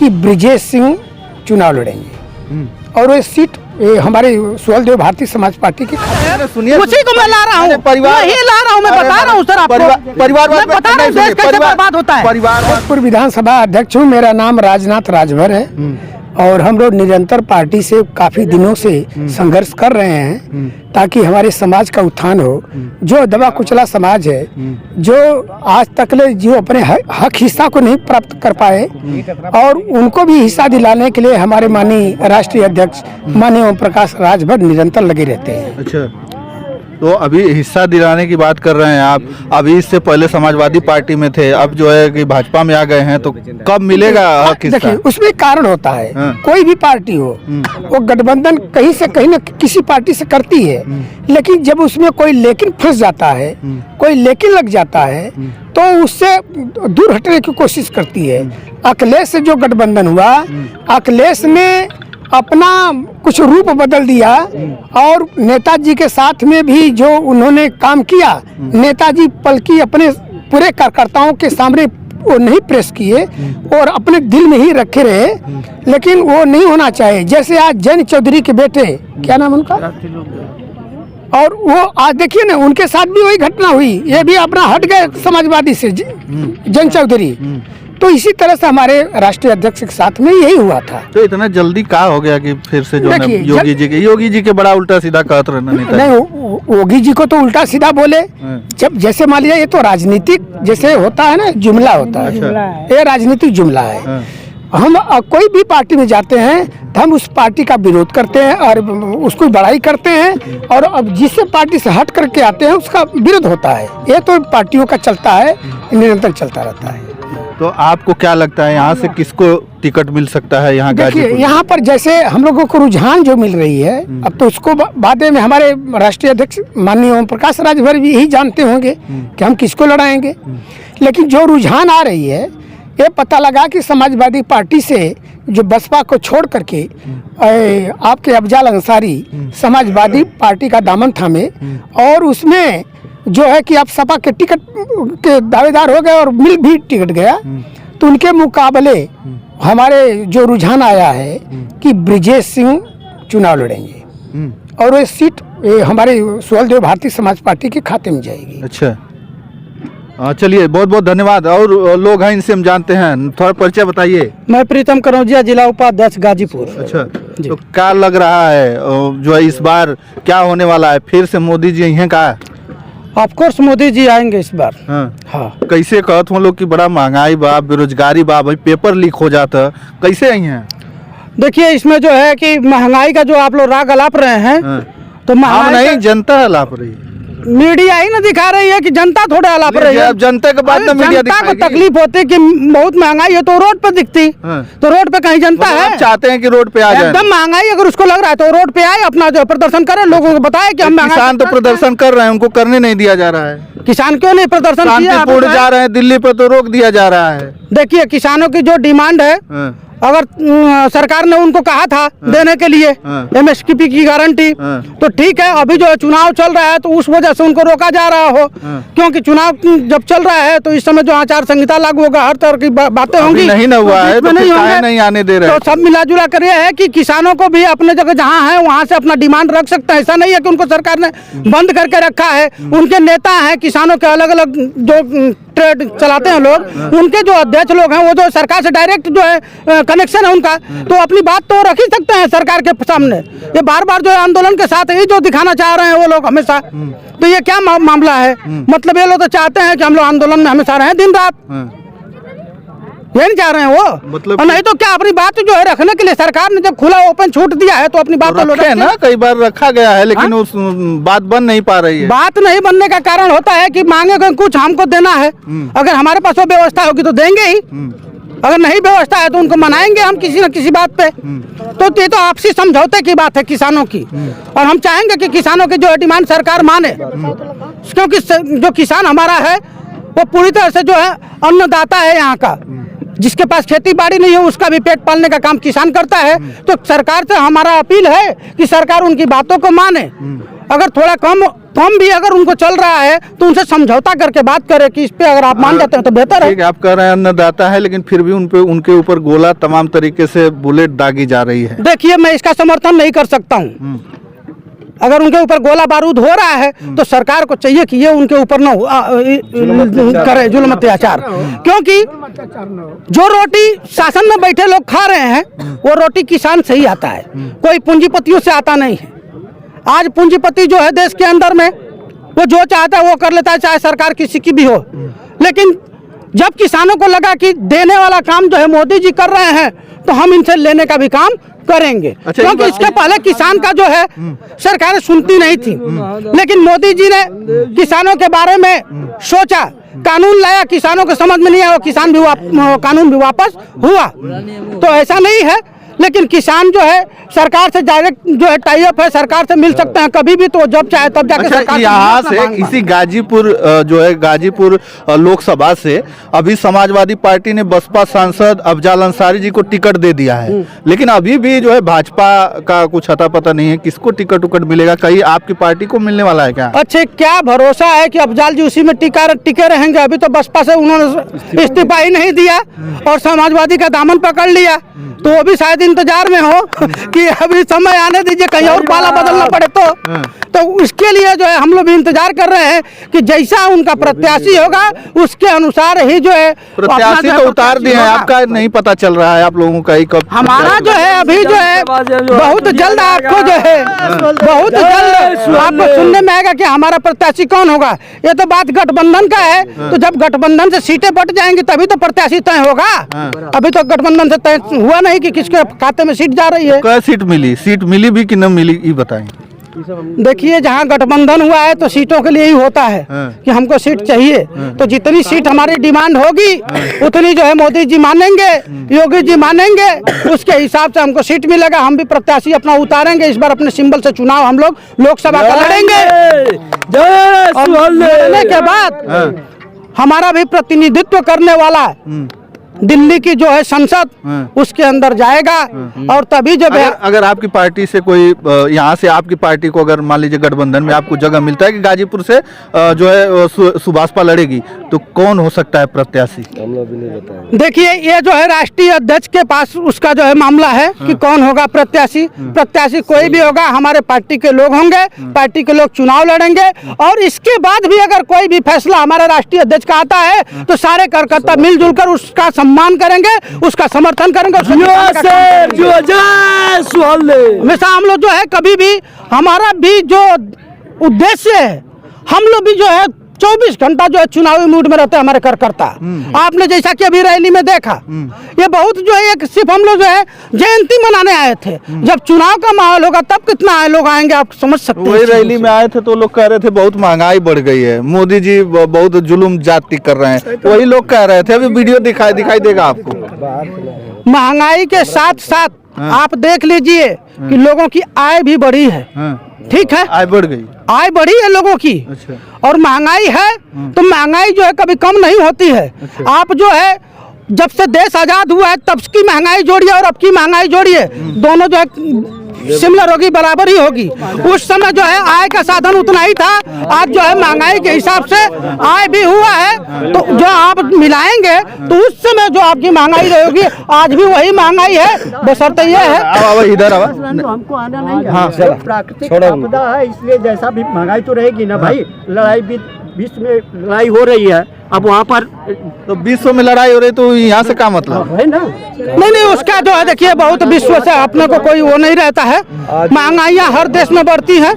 कि ब्रिजेश सिंह चुनाव लड़ेंगे और वो सीट हमारे सुहलदेव भारतीय समाज पार्टी की। सुनिए, उसी को मैं ला रहा हूँ, परिवार नहीं ला रहा हूँ, मैं बता रहा हूँ सर आपको, परिवार मैं बता रहा हूँ देश कैसे बर्बाद होता है। भोजपुर विधानसभा अध्यक्ष हूँ, मेरा नाम राजनाथ राजभर है और हम लोग निरंतर पार्टी से काफी दिनों से संघर्ष कर रहे हैं ताकि हमारे समाज का उत्थान हो। जो दबा कुचला समाज है, जो आज तक ले जो अपने हक हिस्सा को नहीं प्राप्त कर पाए और उनको भी हिस्सा दिलाने के लिए हमारे माननीय राष्ट्रीय अध्यक्ष माननीय ओम प्रकाश राजभर निरंतर लगे रहते हैं। अच्छा, तो अभी हिस्सा दिलाने की बात कर रहे हैं आप, अभी इससे पहले समाजवादी पार्टी में थे, अब जो है कि भाजपा में आ गए हैं, तो कब मिलेगा हक हिस्सा? देखिए, उसमें कारण होता है। कोई भी पार्टी हो, वो गठबंधन कहीं से कहीं न किसी पार्टी से करती है, लेकिन जब उसमें कोई लेकिन फंस जाता है, कोई लेकिन लग जाता है, तो उससे दूर हटने की कोशिश करती है। अखिलेश से जो गठबंधन हुआ, अखिलेश ने अपना कुछ रूप बदल दिया और नेताजी के साथ में भी जो उन्होंने काम किया, नेताजी पलकी अपने पूरे कार्यकर्ताओं के सामने वो नहीं प्रेस किए और अपने दिल में ही रखे रहे, लेकिन वो नहीं होना चाहिए। जैसे आज जैन चौधरी के बेटे, क्या नाम उनका, और वो आज देखिए ना, उनके साथ भी वही घटना हुई, ये भी अपना हट गए समाजवादी से, जैन चौधरी। तो इसी तरह से हमारे राष्ट्रीय अध्यक्ष के साथ में यही हुआ था। तो इतना जल्दी क्या हो गया कि फिर से जो है योगी जी के बड़ा उल्टा सीधा कहत रहना नहीं, योगी जी को तो उल्टा सीधा बोले, जब जैसे मान लिया ये तो राजनीतिक जैसे होता है ना, जुमला होता है, ये राजनीतिक जुमला है। हम कोई भी पार्टी में जाते हैं तो हम उस पार्टी का विरोध करते हैं और उसको बड़ाई करते हैं, और अब जिस पार्टी से हट करके आते हैं उसका विरोध होता है। ये तो पार्टियों का चलता है, निरंतर चलता रहता है। तो आपको क्या लगता है यहाँ से किसको टिकट मिल सकता है? यहाँ देखिए, यहाँ पर जैसे हम लोगों को रुझान जो मिल रही है, अब तो उसको बाद में हमारे राष्ट्रीय अध्यक्ष माननीय ओम प्रकाश राजभर भी यही जानते होंगे कि हम किसको लड़ाएंगे। लेकिन जो रुझान आ रही है, ये पता लगा कि समाजवादी पार्टी से जो बसपा को छोड़ करके आपके अफजल अंसारी समाजवादी पार्टी का दामन थामे और उसमें जो है कि आप सपा के टिकट के दावेदार हो गए और मिल भी टिकट गया, तो उनके मुकाबले हमारे जो रुझान आया है कि ब्रिजेश सिंह चुनाव लड़ेंगे और ये सीट हमारे सुहलदेव भारतीय समाज पार्टी के खाते में जाएगी। अच्छा, चलिए, बहुत बहुत धन्यवाद। और लोग हैं, इनसे हम जानते हैं, थोड़ा परिचय बताइए। मैं प्रीतम करौजिया, जिला उपाध्यक्ष गाजीपुर। अच्छा, तो क्या लग रहा है जो है इस बार क्या होने वाला है? फिर से मोदी जी यहीं का? ऑफ कोर्स मोदी जी आएंगे इस बार। हाँ। कैसे कहत हो लोग कि बड़ा महंगाई बा, बेरोजगारी बा, भाई पेपर लीक हो जाता, कैसे आई हैं? देखिए, इसमें जो है कि महंगाई का जो आप लोग राग अलाप रहे हैं, तो महंगाई नहीं, जनता अलाप रही है। मीडिया ही ना दिखा रही है कि जनता थोड़े अलाप रही है। जनता के बाद में मीडिया जनता को तकलीफ होती है कि बहुत महंगाई है, तो रोड पे दिखती, तो रोड पे कहीं जनता है, चाहते हैं कि रोड पे आ जाए। एकदम महंगाई अगर उसको लग रहा है तो रोड पे आए, अपना जो प्रदर्शन करे, लोगों को बताए कि हम किसान तो प्रदर्शन कर रहे हैं, उनको करने नहीं दिया जा रहा है। किसान क्यों नहीं प्रदर्शन शांतिपूर्ण जा रहे हैं, दिल्ली पे तो रोक दिया जा रहा है। देखिए, किसानों की जो डिमांड है, अगर सरकार ने उनको कहा था देने के लिए MSP की गारंटी, तो ठीक है, अभी जो चुनाव चल रहा है तो उस वजह से उनको रोका जा रहा हो, क्योंकि चुनाव जब चल रहा है तो इस समय जो आचार संहिता लागू होगा, हर तरह की बातें होंगी, नहीं ना हुआ है, तो नहीं आने दे रहे। तो सब मिला जुला कर यह है कि किसानों को भी अपने जगह जहाँ है वहाँ से अपना डिमांड रख सकते हैं। ऐसा नहीं है कि उनको सरकार ने बंद करके रखा है। उनके नेता हैं, किसानों के अलग अलग जो ट्रेड चलाते हैं लोग, उनके जो अध्यक्ष लोग हैं, वो जो सरकार से डायरेक्ट जो है कनेक्शन है उनका, तो अपनी बात तो रख ही सकते हैं सरकार के सामने। ये बार बार जो है आंदोलन के साथ ही जो दिखाना चाह रहे हैं वो लोग हमेशा, तो ये क्या मामला है? मतलब ये लोग तो चाहते हैं कि हम लोग आंदोलन में हमेशा रहें दिन रात, ये नहीं चाह रहे हैं वो। मतलब और नहीं तो क्या अपनी बात जो है रखने के लिए सरकार ने जब खुला ओपन छूट दिया है तो अपनी बात तो रखे ना, कई बार रखा गया है, लेकिन उस बात बन नहीं पा रही है। बात नहीं बनने का कारण होता है कि मांगे कुछ हमको देना है, अगर हमारे पास वो व्यवस्था होगी तो देंगे ही, अगर नहीं व्यवस्था है तो उनको मनाएंगे हम किसी न किसी बात पे। तो ये तो आपसी समझौते की बात है किसानों की, और हम चाहेंगे कि किसानों की जो डिमांड सरकार माने, क्योंकि जो किसान हमारा है वो पूरी तरह से जो है अन्नदाता है यहाँ का। जिसके पास खेती बाड़ी नहीं है उसका भी पेट पालने का काम किसान करता है। तो सरकार से हमारा अपील है कि सरकार उनकी बातों को माने अगर थोड़ा कम भी अगर उनको चल रहा है तो उनसे समझौता करके बात करें कि इस पे अगर आप मान जाते हैं तो बेहतर है। ठीक है, आप कह रहे हैं अन्नदाता है, लेकिन फिर भी उनके ऊपर गोला तमाम तरीके से बुलेट दागी जा रही है। देखिए, मैं इसका समर्थन नहीं कर सकता हूँ। अगर उनके ऊपर गोला बारूद हो रहा है तो सरकार को चाहिए कि ये उनके ऊपर न करे जुल्म अत्याचार, क्योंकि जो रोटी शासन में बैठे लोग खा रहे हैं वो रोटी किसान से ही आता है, कोई पूंजीपतियों से आता नहीं है। आज पूंजीपति जो है देश के अंदर में वो जो चाहता है वो कर लेता है, चाहे सरकार किसी की भी हो। लेकिन जब किसानों को लगा कि देने वाला काम जो है मोदी जी कर रहे हैं तो हम इनसे लेने का भी काम करेंगे। अच्छा, क्योंकि इसके पहले किसान का जो है सरकार सुनती नहीं थी, लेकिन मोदी जी ने किसानों के बारे में सोचा, कानून लाया, किसानों को समझ में नहीं आया, किसान भी कानून भी वापस हुआ। तो ऐसा नहीं है, लेकिन किसान जो है सरकार से डायरेक्ट जो है टाई अप है, सरकार से मिल सकते हैं कभी भी, तो जब चाहे तब जाके सरकार यहाँ से इसी गाजीपुर जो है गाजीपुर लोकसभा से अभी समाजवादी पार्टी ने बसपा सांसद अफजाल अंसारी जी को टिकट दे दिया है, लेकिन अभी भी जो है भाजपा का कुछ अता पता नहीं है किसको टिकट मिलेगा। कहीं आपकी पार्टी को मिलने वाला है क्या? अच्छा, क्या भरोसा है कि अफजाल जी उसी में टिके रहेंगे? अभी तो बसपा से उन्होंने इस्तीफा ही नहीं दिया और समाजवादी का दामन पकड़ लिया, तो वो भी शायद इंतजार में हो कि अभी समय आने दीजिए, कहीं और पाला बदलना पड़े तो उसके लिए जो है हम लोग भी इंतजार कर रहे हैं कि जैसा उनका प्रत्याशी होगा उसके अनुसार ही जो है प्रत्याशी तो उतार दिए हैं, आपका नहीं पता चल रहा है आप लोगों का ही कब? हमारा जो है अभी जो है बहुत जल्द आपको जो है बहुत जल्द आपको सुनने में आएगा कि हमारा प्रत्याशी कौन होगा। ये तो बात गठबंधन का है, तो जब गठबंधन से सीटें बट जाएंगी तभी तो प्रत्याशी तय होगा। अभी तो गठबंधन से तय हुआ नहीं कि किसके खाते में सीट जा रही है। क्या सीट मिली भी कि न मिली, ये बताएं। देखिए, जहाँ गठबंधन हुआ है तो सीटों के लिए ही होता है कि हमको सीट चाहिए, तो जितनी सीट हमारी डिमांड होगी उतनी जो है मोदी जी मानेंगे, योगी जी मानेंगे, उसके हिसाब से हमको सीट मिलेगा। हम भी प्रत्याशी अपना उतारेंगे, इस बार अपने सिंबल से चुनाव हम लोग लोकसभा का लड़ेंगे। और लड़ने के बाद हमारा भी प्रतिनिधित्व करने वाला दिल्ली की जो है संसद उसके अंदर जाएगा, और तभी जब अगर आपकी पार्टी से कोई यहाँ से आपकी पार्टी को अगर मान लीजिए गठबंधन में आपको जगह मिलता है कि गाजीपुर से जो है सुभाषपा लड़ेगी, तो कौन हो सकता है प्रत्याशी? देखिए, ये जो है राष्ट्रीय अध्यक्ष के पास उसका जो है मामला है कि कौन होगा प्रत्याशी। प्रत्याशी कोई भी होगा, हमारे पार्टी के लोग होंगे, पार्टी के लोग चुनाव लड़ेंगे, और इसके बाद भी अगर कोई भी फैसला हमारे राष्ट्रीय अध्यक्ष का आता है तो सारे कार्यकर्ता मिलजुल कर उसका सम्मान करेंगे, उसका समर्थन करेंगे। हमेशा हम लोग जो है कभी भी हमारा भी जो उद्देश्य है, हम लोग भी जो है 24 घंटा जो है चुनावी मूड में रहते हैं हमारे कार्यकर्ता। आपने जैसा कि अभी रैली में देखा, ये बहुत जो है एक सिर्फ हम लोग जो है जयंती मनाने आए थे। जब चुनाव का माहौल होगा तब कितना लोग आएंगे आप समझ सकते हैं। वही रैली में आए थे तो लोग कह रहे थे बहुत महंगाई बढ़ गई है, मोदी जी बहुत जुल्म जाति कर रहे हैं, वही लोग कह रहे थे। अभी वीडियो दिखाई देगा आपको। महंगाई के साथ साथ आप देख लीजिए कि लोगों की आय भी बढ़ी है। ठीक है, आय बढ़ गई, आय बढ़ी है लोगों की। अच्छा। और महंगाई है तो महंगाई जो है कभी कम नहीं होती है। अच्छा। आप जो है जब से देश आजाद हुआ है तब की महंगाई जोड़िए और अब की महंगाई जोड़िए, दोनों जो है सिमिलर होगी, बराबर ही होगी। उस समय जो है आय का साधन उतना ही था, आज जो है महंगाई के हिसाब से आय भी हुआ है, तो जो आप मिलाएंगे तो उस समय जो आपकी महंगाई रहेगी आज भी वही महंगाई है, बशर्ते ये है। इधर हमको आना नहीं है, प्राकृतिक आपदा है, इसलिए जैसा भी महंगाई तो रहेगी ना भाई। लड़ाई भी विश्व में लड़ाई हो रही है, अब वहाँ पर तो विश्व में लड़ाई हो रही तो यहाँ से क्या मतलब है ना? नहीं, उसका जो है देखिए बहुत विश्व से अपने को कोई वो नहीं रहता है। महंगाइयाँ हर देश में बढ़ती हैं,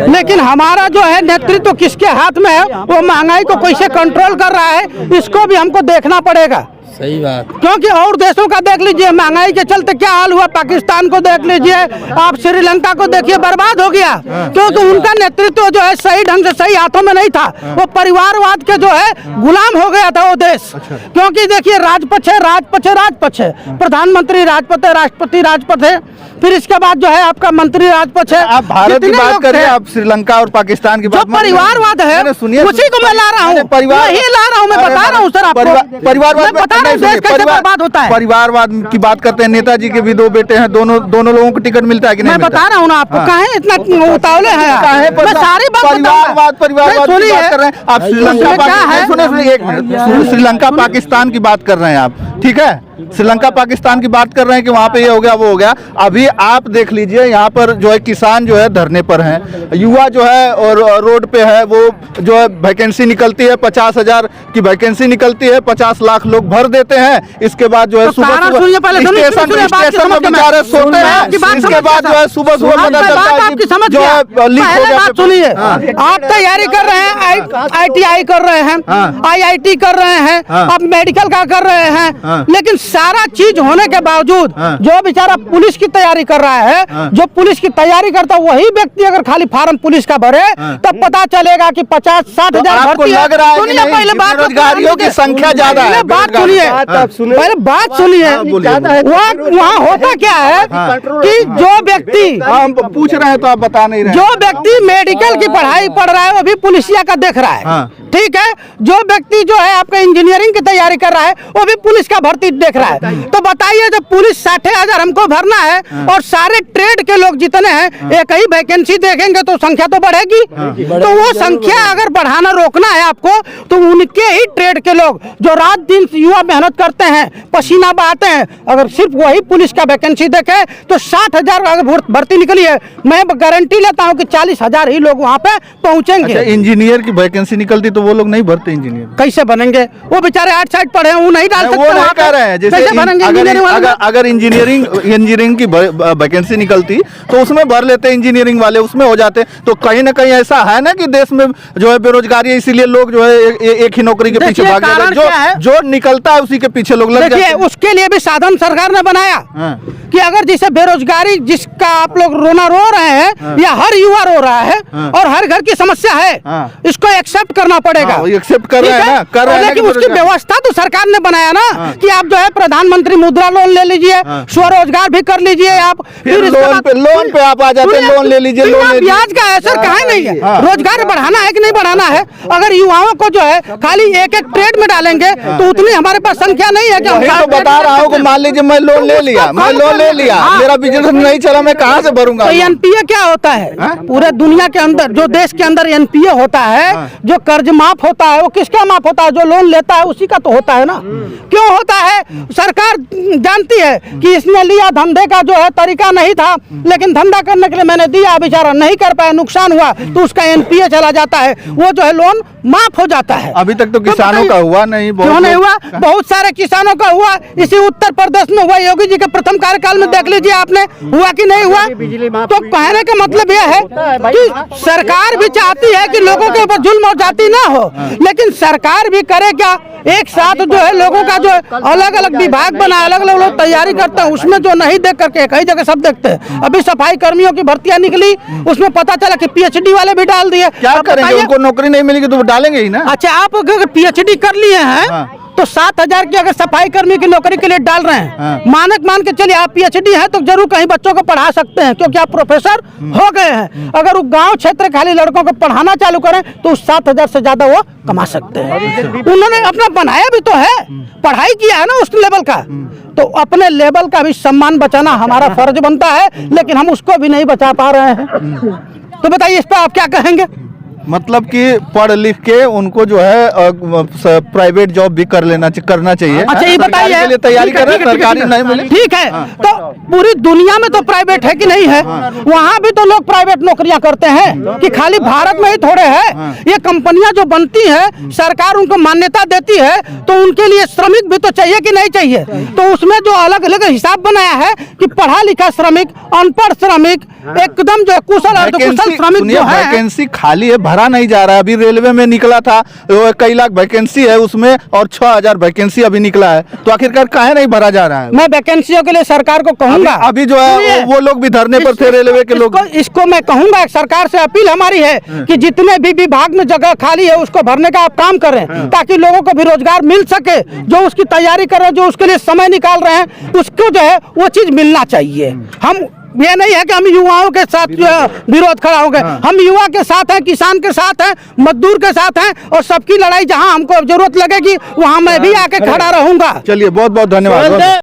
लेकिन हमारा जो है नेतृत्व किसके हाथ में है, वो महंगाई को कैसे कंट्रोल कर रहा है, इसको भी हमको देखना पड़ेगा। सही बात, क्योंकि और देशों का देख लीजिए महंगाई के चलते क्या हाल हुआ, पाकिस्तान को देख लीजिए, आप श्रीलंका को देखिए, बर्बाद हो गया, क्योंकि उनका नेतृत्व जो है सही ढंग से सही हाथों में नहीं था, वो परिवारवाद के जो है गुलाम हो गया था वो देश। क्योंकि देखिए राजपक्ष है, राजपक्ष है, प्रधानमंत्री राजपक्ष है, राष्ट्रपति राजपक्ष है, फिर इसके बाद जो है आपका मंत्री राजपक्ष है। आप भारत की बात करें, आप श्रीलंका और पाकिस्तान की बात, जो परिवारवाद है सुनिए, उसी को मैं ला रहा हूँ, परिवार ला रहा हूँ, मैं बता रहा हूँ सर आपको, परिवारवाद बता रहा हूँ देश कैसे बर्बाद होता है। परिवारवाद की बात करते हैं, नेताजी के भी 2 बेटे हैं, दोनों लोगों को टिकट मिलता है कि नहीं? मैं बता रहा हूँ ना आपको, कहे इतना उतावले हैं आप? मैं सारी बात परिवारवाद की बात कर रहे हैं आप। श्रीलंका पाकिस्तान की बात कर रहे हैं आप, ठीक है? श्रीलंका पाकिस्तान की बात कर रहे हैं कि वहाँ पे ये हो गया वो हो गया। अभी आप देख लीजिए यहाँ पर जो है किसान जो है धरने पर हैं, युवा जो है और रोड पे है, वो जो है वैकेंसी निकलती है 50,000 की वैकेंसी निकलती है, 50 लाख लोग भर देते हैं। इसके बाद जो है सुबह स्टेशन में बेचारे सोते हैं, इसके बाद जो है सुबह पता चलता है कि जो है लीक हो गया। सुनिए, आप तैयारी कर रहे हैं, ITI कर रहे हैं, IIT कर रहे हैं, आप मेडिकल का कर रहे हैं, लेकिन सारा चीज होने के बावजूद जो बेचारा पुलिस की तैयारी कर रहा है, जो पुलिस की तैयारी करता है, वही व्यक्ति अगर खाली फार्म पुलिस का भरे तब पता चलेगा कि 50-60 हजार भर्ती है। सुनिए पहले बेरोजगारियों की संख्या ज्यादा है। बात सुनिए, पहले बात सुनिए। वहाँ होता क्या है कि जो व्यक्ति, हम पूछ रहे हैं तो आप बता नहीं रहे, जो व्यक्ति मेडिकल की पढ़ाई पढ़ रहा है वो भी पुलिसिया का देख रहा है, ठीक है? जो व्यक्ति जो है आपका इंजीनियरिंग की तैयारी कर रहा है वो भी पुलिस का भर्ती देख रहा है। तो बताइए जब पुलिस 60,000 हमको भरना है और सारे ट्रेड के लोग जितने हैं एक ही वैकेंसी देखेंगे तो संख्या तो बढ़ेगी। तो वो संख्या अगर बढ़ाना रोकना है आपको तो उनके ही ट्रेड के लोग जो रात दिन युवा मेहनत करते हैं, पसीना बहाते हैं, अगर सिर्फ वही पुलिस का वैकेंसी देखे तो 60,000 अगर भर्ती निकली है, मैं गारंटी लेता हूँ कि 40,000 ही लोग वहाँ पे पहुँचेंगे। अच्छा, इंजीनियर की वैकेंसी निकलती तो वो लोग नहीं भरते इंजीनियर? कैसे बनेंगे? वो बेचारे 8 साइड पढ़े हैं, वो नहीं डाल सकते। वो नहीं कह रहे हैं, जैसे अगर इंजीनियरिंग की वैकेंसी निकलती तो उसमें भर लेते इंजीनियरिंग वाले, उसमें हो जाते। तो कहीं ना कहीं ऐसा है ना कि देश में जो है बेरोजगारी है, इसीलिए लोग जो है एक ही नौकरी के पीछे भाग जाते हैं, जो निकलता है उसी के पीछे लोग लग जाते हैं। उसके लिए भी साधन सरकार ने बनाया कि अगर जैसे बेरोजगारी जिसका आप लोग रो रहे हैं या हर युवा रो रहा है और हर घर की समस्या है, इसको एक्सेप्ट करना पड़ेगा। एक्सेप्ट कर रहे हैं ना, कर रहे हैं, लेकिन उसकी व्यवस्था तो सरकार ने बनाया ना कि आप जो है प्रधानमंत्री मुद्रा लोन ले लीजिए, स्वरोजगार भी कर लीजिए आप, फिर लोन पे आप आ जाते हैं, लोन ले लीजिए, ब्याज का असर कहाँ नहीं है। रोजगार बढ़ाना है कि नहीं बढ़ाना है? अगर युवाओं को जो है खाली एक ट्रेड में डालेंगे तो उतनी हमारे पास संख्या नहीं है। तो बता रहा हूँ, मान लीजिए मैं लोन ले लिया, मेरा बिजनेस नहीं चला, मैं कहाँ से भरूंगा? तो एनपीए क्या होता है? पूरे दुनिया के अंदर जो देश के अंदर एनपीए होता है, जो कर्ज माफ होता है, वो किसका माफ होता है? जो लोन लेता है उसी का तो होता है ना। क्यों होता है? सरकार जानती है कि इसने लिया, धंधे का जो है तरीका नहीं था, लेकिन धंधा करने के लिए मैंने दिया, बेचारा नहीं कर पाया, नुकसान हुआ, तो उसका एनपीए चला जाता है, वो जो है लोन माफ हो जाता है। अभी तक तो किसानों का हुआ नहीं। क्यों नहीं हुआ? बहुत सारे किसानों का हुआ। इसी उत्तर प्रदेश में हुआ, योगी जी के प्रथम कार्यकाल में देख लीजिए आपने, हुआ कि नहीं हुआ? तो कहने का मतलब यह है कि सरकार भी चाहती है कि लोगों के ऊपर जुल्म और जाति ना हो, लेकिन सरकार भी करे क्या? एक साथ जो है लोगों का जो अलग अलग विभाग बना, अलग अलग लोग तैयारी करते हैं, उसमें जो नहीं देख करके कई जगह सब देखते हैं। अभी सफाई कर्मियों की भर्तियां निकली, उसमें पता चला कि पीएचडी वाले भी डाल दिए। क्या करेंगे? उनको नौकरी नहीं मिलेगी तो डालेंगे ही ना। अच्छा, आप अगर पीएचडी कर लिए हैं तो 7,000 की अगर सफाई कर्मी की नौकरी के लिए डाल रहे हैं, मानक मान के चलिए आप पीएचडी हैं तो जरूर कहीं बच्चों को पढ़ा सकते हैं क्योंकि आप प्रोफेसर हो गए हैं। अगर वो गांव क्षेत्र खाली लड़कों को पढ़ाना चालू करें तो 7,000 से ज्यादा वो कमा सकते हैं। उन्होंने अपना बनाया भी तो है, पढ़ाई किया है ना उस लेवल का, तो अपने लेवल का भी सम्मान बचाना हमारा फर्ज बनता है, लेकिन हम उसको भी नहीं बचा पा रहे हैं। तो बताइए इस पर आप क्या कहेंगे? मतलब कि पढ़ लिख के उनको जो है प्राइवेट जॉब भी करना चाहिए। अच्छा, ये बताइए, तैयारी कर रहे हैं, सरकारी नहीं मिले, ठीक है। तो पूरी दुनिया में तो प्राइवेट है कि नहीं है? वहाँ भी तो लोग प्राइवेट नौकरियां करते हैं कि खाली भारत में ही थोड़े है। ये कंपनियां जो बनती है, सरकार उनको मान्यता देती है, तो उनके लिए श्रमिक भी तो चाहिए कि नहीं चाहिए? तो उसमें जो अलग अलग हिसाब बनाया है कि पढ़ा लिखा श्रमिक, अनपढ़ श्रमिक, एकदम जो कुशल अर्धकुशल श्रमिक जो है, वैकेंसी खाली है, भरा नहीं जा रहा है। अभी रेलवे में निकला था कई लाख वैकेंसी है उसमें, और 6,000 वैकेंसी अभी निकला है, तो आखिरकार काहे नहीं भरा जा रहा है? मैं वैकेंसियों के लिए सरकार को कहूंगा, अभी जो है वो लोग भी धरने पर थे, रेलवे के लोग। इसको मैं कहूंगा, सरकार से अपील हमारी है कि जितने भी विभाग में जगह खाली है उसको भरने का आप काम करें, ताकि लोगों को भी रोजगार मिल सके। जो उसकी तैयारी कर रहे हैं, जो उसके लिए समय निकाल रहे हैं, उसको जो है वो चीज मिलना चाहिए। हम ये नहीं है कि हम युवाओं के साथ जो है विरोध खड़ा हो गए। हम युवा के साथ हैं, किसान के साथ हैं, मजदूर के साथ हैं, और सबकी लड़ाई जहां हमको जरूरत लगेगी वहां मैं भी आके खड़ा रहूंगा। चलिए बहुत बहुत धन्यवाद।